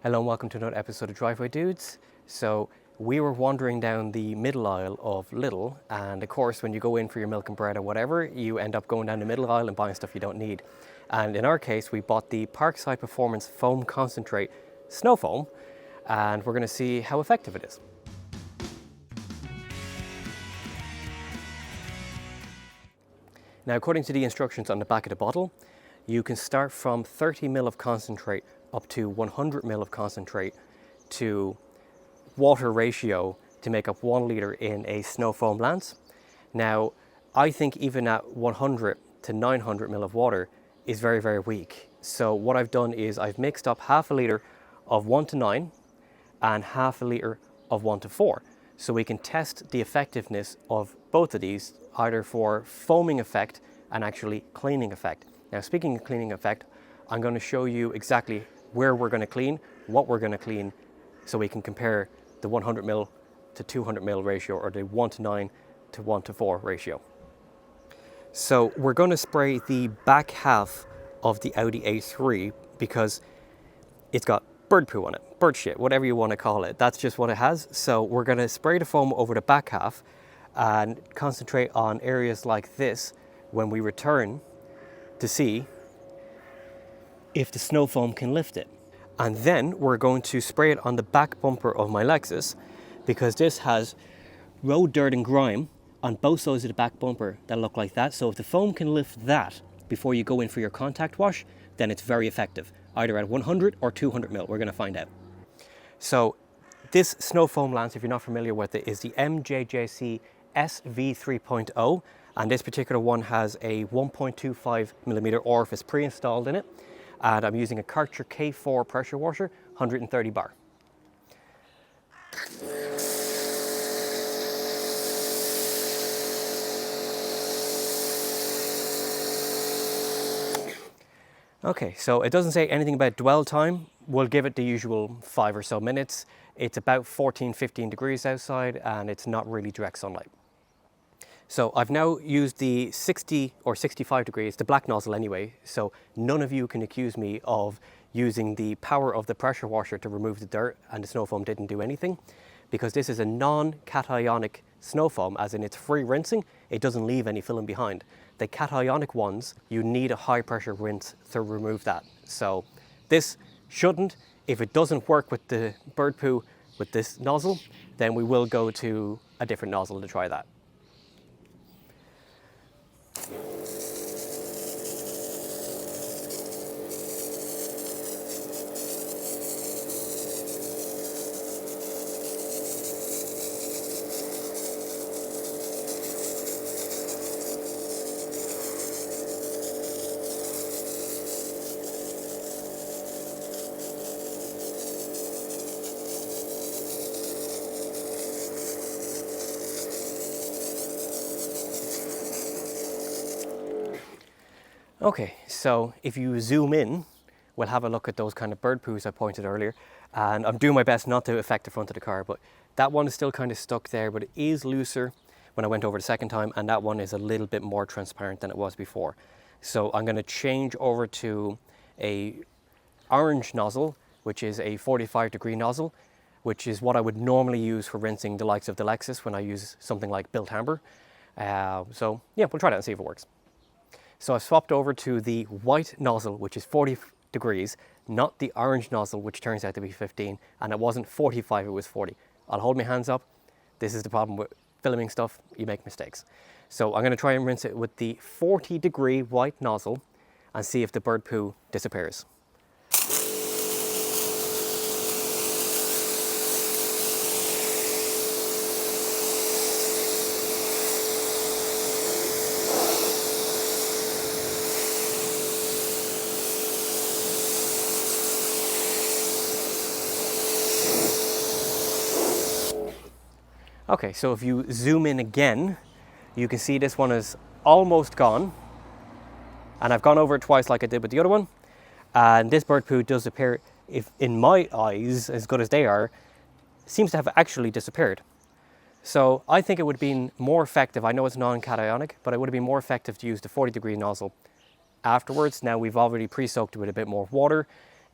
Hello and welcome to another episode of Driveway Dudes. So we were wandering down the middle aisle of Lidl, and of course when you go in for your milk and bread or whatever, you end up going down the middle aisle and buying stuff you don't need. And in our case, we bought the Parkside Performance Foam Concentrate Snow Foam, and we're going to see how effective it is. Now, according to the instructions on the back of the bottle, you can start from 30 ml of concentrate up to 100 ml of concentrate to water ratio to make up 1 litre in a snow foam lance. Now, I think even at 100 to 900 ml of water is very, very weak. So what I've done is I've mixed up half a litre of 1 to 9 and half a litre of 1 to 4. So we can test the effectiveness of both of these, either for foaming effect and actually cleaning effect. Now, speaking of cleaning effect, I'm going to show you exactly where we're going to clean, what we're going to clean, so we can compare the 100 ml to 200 ml ratio or the 1 to 9 to 1 to 4 ratio. So we're going to spray the back half of the Audi A3 because it's got bird poo on it, bird shit, whatever you want to call it. That's just what it has. So we're going to spray the foam over the back half and concentrate on areas like this when we return to see if the snow foam can lift it. And then we're going to spray it on the back bumper of my Lexus because this has road dirt and grime on both sides of the back bumper that look like that. So if the foam can lift that before you go in for your contact wash, then it's very effective, either at 100 or 200 ml. We're going to find out. So this snow foam lance, if you're not familiar with it, is the MJJC SV 3.0, and this particular one has a 1.25 millimeter orifice pre-installed in it, and I'm using a Karcher K4 pressure washer, 130 bar. Okay, so it doesn't say anything about dwell time. We'll give it the usual 5 or so minutes. It's about 14-15 degrees outside and it's not really direct sunlight. So I've now used the 60 or 65 degrees, the black nozzle anyway, so none of you can accuse me of using the power of the pressure washer to remove the dirt and the snow foam didn't do anything, because this is a non-cationic snow foam, as in it's free rinsing, it doesn't leave any film behind. The cationic ones, you need a high pressure rinse to remove that. So this shouldn't. If it doesn't work with the bird poo with this nozzle, then we will go to a different nozzle to try that. Okay, so if you zoom in, we'll have a look at those kind of bird poos I pointed earlier. And I'm doing my best not to affect the front of the car, but that one is still kind of stuck there, but it is looser when I went over the second time, and that one is a little bit more transparent than it was before. So I'm going to change over to a orange nozzle, which is a 45-degree nozzle, which is what I would normally use for rinsing the likes of the Lexus when I use something like Built Amber. So yeah, we'll try that and see if it works. So I've swapped over to the white nozzle, which is 40 degrees, not the orange nozzle, which turns out to be 15, and it wasn't 45, it was 40. I'll hold my hands up. This is the problem with filming stuff, you make mistakes. So I'm going to try and rinse it with the 40-degree white nozzle and see if the bird poo disappears. Okay, so if you zoom in again, you can see this one is almost gone. And I've gone over it twice like I did with the other one. And this bird poo does appear, if in my eyes, as good as they are, seems to have actually disappeared. So I think it would have been more effective, I know it's non-cationic, but it would have been more effective to use the 40-degree nozzle afterwards. Now we've already pre-soaked it with a bit more water.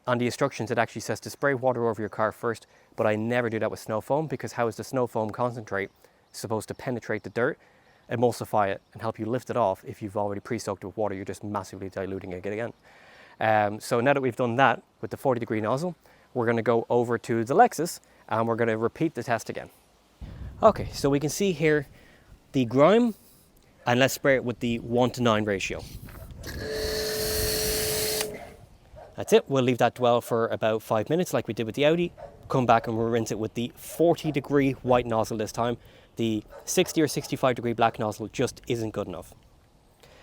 On the instructions, it actually says to spray water over your car first, but I never do that with snow foam, because how is the snow foam concentrate supposed to penetrate the dirt, emulsify it, and help you lift it off if you've already pre-soaked it with water? You're just massively diluting it again. So now that we've done that with the 40-degree nozzle, we're going to go over to the Lexus and we're going to repeat the test again. Okay, so we can see here the grime, and let's spray it with the 1:9 ratio. That's it. We'll leave that dwell for about 5 minutes like we did with the Audi. Come back and we'll rinse it with the 40-degree white nozzle this time. The 60 or 65-degree black nozzle just isn't good enough.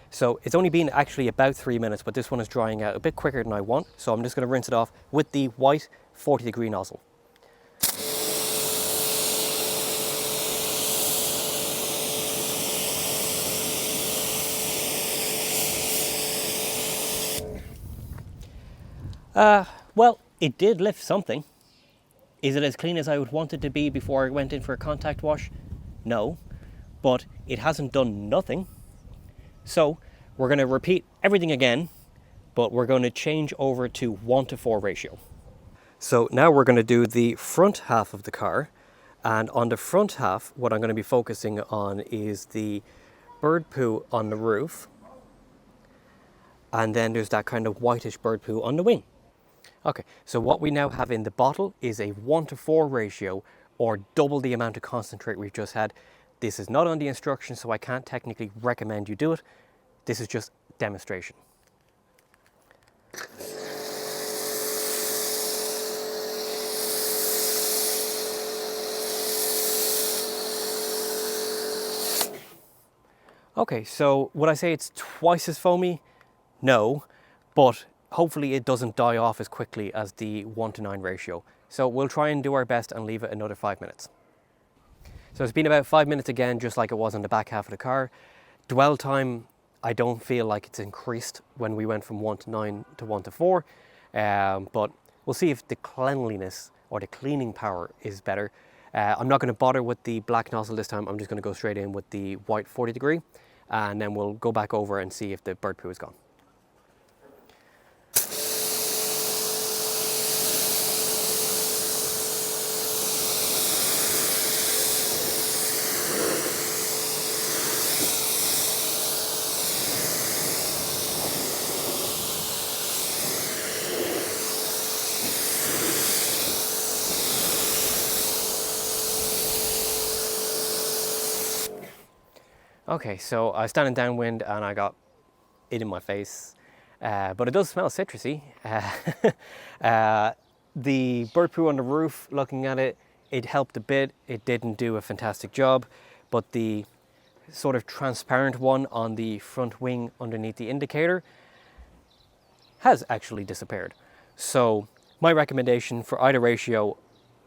So it's only been actually about 3 minutes, but this one is drying out a bit quicker than I want. So I'm just going to rinse it off with the white 40-degree nozzle. Well, it did lift something. Is it as clean as I would want it to be before I went in for a contact wash? No, but it hasn't done nothing. So we're going to repeat everything again, but we're going to change over to 1:4 ratio. So now we're going to do the front half of the car. And on the front half, what I'm going to be focusing on is the bird poo on the roof. And then there's that kind of whitish bird poo on the wing. Okay, so what we now have in the bottle is a 1:4 ratio, or double the amount of concentrate we've just had. This is not on the instructions, so I can't technically recommend you do it. This is just demonstration. Okay, so would I say it's twice as foamy? No, but hopefully it doesn't die off as quickly as the 1:9 ratio. So we'll try and do our best and leave it another 5 minutes. So it's been about 5 minutes again, just like it was on the back half of the car. Dwell time, I don't feel like it's increased when we went from 1:9 to 1:4, but we'll see if the cleanliness or the cleaning power is better. I'm not going to bother with the black nozzle this time. I'm just going to go straight in with the white 40-degree, and then we'll go back over and see if the bird poo is gone. Okay, so I was standing downwind and I got it in my face, but it does smell citrusy. The bird poo on the roof, looking at it, it helped a bit. It didn't do a fantastic job, but the sort of transparent one on the front wing underneath the indicator has actually disappeared. So my recommendation for either ratio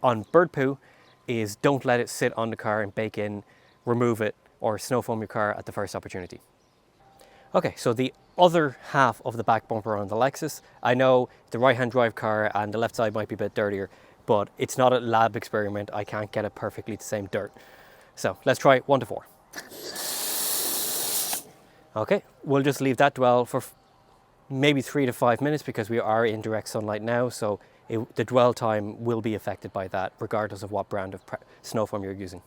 on bird poo is don't let it sit on the car and bake in, remove it, or snow foam your car at the first opportunity. Okay, so the other half of the back bumper on the Lexus, I know the right-hand drive car and the left side might be a bit dirtier, but it's not a lab experiment. I can't get it perfectly the same dirt. So let's try 1:4. Okay, we'll just leave that dwell for maybe 3 to 5 minutes because we are in direct sunlight now, so the dwell time will be affected by that regardless of what brand of snow foam you're using.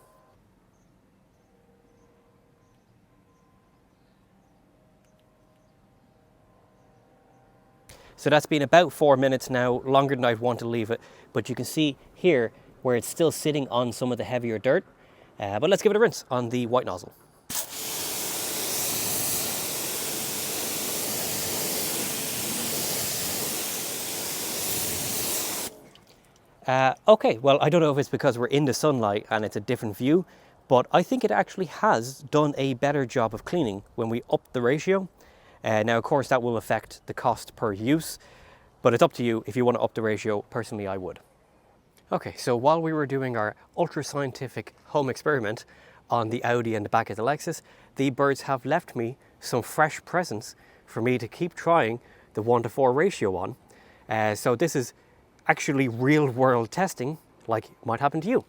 So that's been about 4 minutes now, longer than I'd want to leave it. But you can see here where it's still sitting on some of the heavier dirt. But let's give it a rinse on the white nozzle. Okay, well, I don't know if it's because we're in the sunlight and it's a different view, but I think it actually has done a better job of cleaning when we up the ratio. Now, of course, that will affect the cost per use, but it's up to you if you want to up the ratio. Personally, I would. Okay, so while we were doing our ultra-scientific home experiment on the Audi and the back of the Lexus, the birds have left me some fresh presents for me to keep trying the 1:4 ratio on. So this is actually real-world testing, like might happen to you.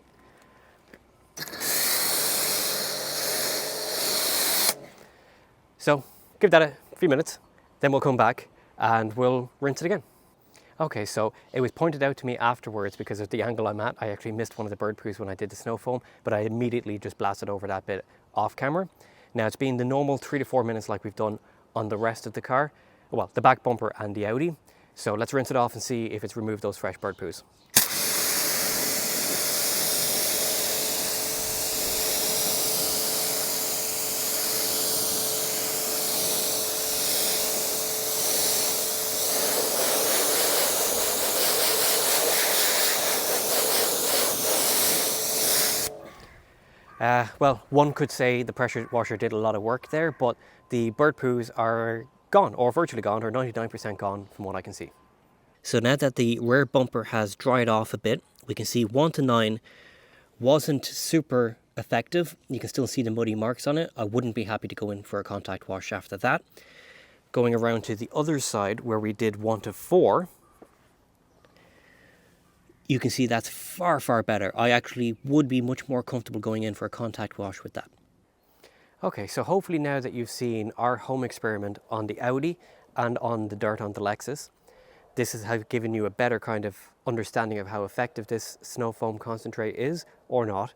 So give that a few minutes, then we'll come back and we'll rinse it again. Okay, so it was pointed out to me afterwards because of the angle I'm at. I actually missed one of the bird poos when I did the snow foam, but I immediately just blasted over that bit off camera. Now it's been the normal 3 to 4 minutes like we've done on the rest of the car, well, the back bumper and the Audi. So let's rinse it off and see if it's removed those fresh bird poos. Well, one could say the pressure washer did a lot of work there, but the bird poos are gone, or virtually gone, or 99% gone from what I can see. So now that the rear bumper has dried off a bit, we can see 1 to 9 wasn't super effective. You can still see the muddy marks on it. I wouldn't be happy to go in for a contact wash after that. Going around to the other side where we did 1 to 4, you can see that's far, far better. I actually would be much more comfortable going in for a contact wash with that. Okay, so hopefully now that you've seen our home experiment on the Audi and on the dirt on the Lexus, this has given you a better kind of understanding of how effective this snow foam concentrate is or not,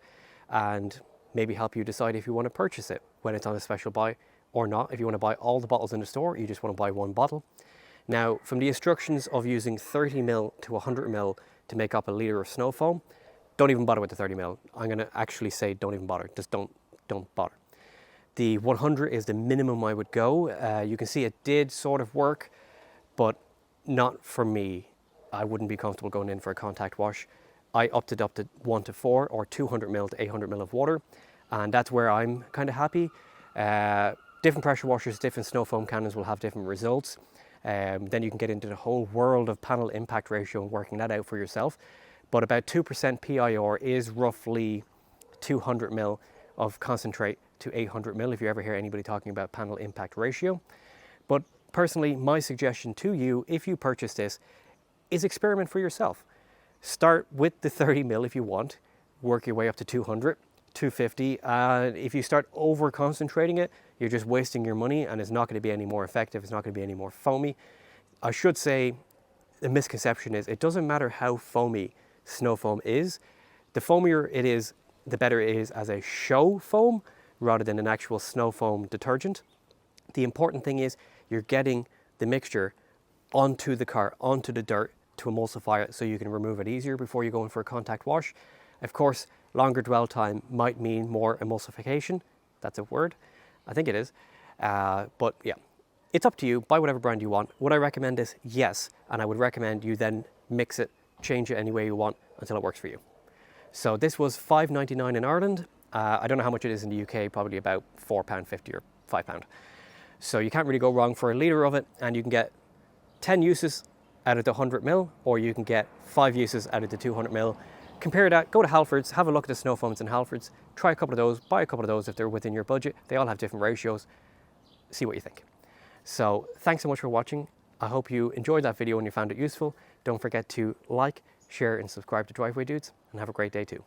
and maybe help you decide if you want to purchase it when it's on a special buy or not. If you want to buy all the bottles in the store, you just want to buy one bottle. Now, from the instructions of using 30 ml to 100 ml to make up a litre of snow foam, don't even bother with the 30 ml. I'm going to actually say don't even bother. Just don't bother. The 100 is the minimum I would go. You can see it did sort of work, but not for me. I wouldn't be comfortable going in for a contact wash. I upped it up to 1 to 4 or 200 ml to 800 ml of water, and that's where I'm kind of happy. Different pressure washers, different snow foam cannons will have different results. Then you can get into the whole world of panel impact ratio and working that out for yourself. But about 2% PIR is roughly 200 ml of concentrate to 800 ml if you ever hear anybody talking about panel impact ratio. But personally, my suggestion to you, if you purchase this, is experiment for yourself. Start with the 30 ml if you want, work your way up to 200, 250, and if you start over concentrating it, you're just wasting your money and it's not going to be any more effective, it's not going to be any more foamy. I should say the misconception is it doesn't matter how foamy snow foam is. The foamier it is, the better it is as a show foam rather than an actual snow foam detergent. The important thing is you're getting the mixture onto the car, onto the dirt to emulsify it so you can remove it easier before you go in for a contact wash. Of course, longer dwell time might mean more emulsification. That's a word. I think it is. But yeah, it's up to you. Buy whatever brand you want. Would I recommend this? Yes. And I would recommend you then mix it, change it any way you want until it works for you. So this was £5.99 in Ireland. I don't know how much it is in the UK, probably about £4.50 or £5. So you can't really go wrong for a litre of it, and you can get 10 uses out of the 100 ml, or you can get 5 uses out of the 200 ml. Compare that, go to Halfords, have a look at the snow foams in Halfords, try a couple of those, buy a couple of those if they're within your budget. They all have different ratios. See what you think. So thanks so much for watching. I hope you enjoyed that video and you found it useful. Don't forget to like, share and subscribe to Driveway Dudes, and have a great day too.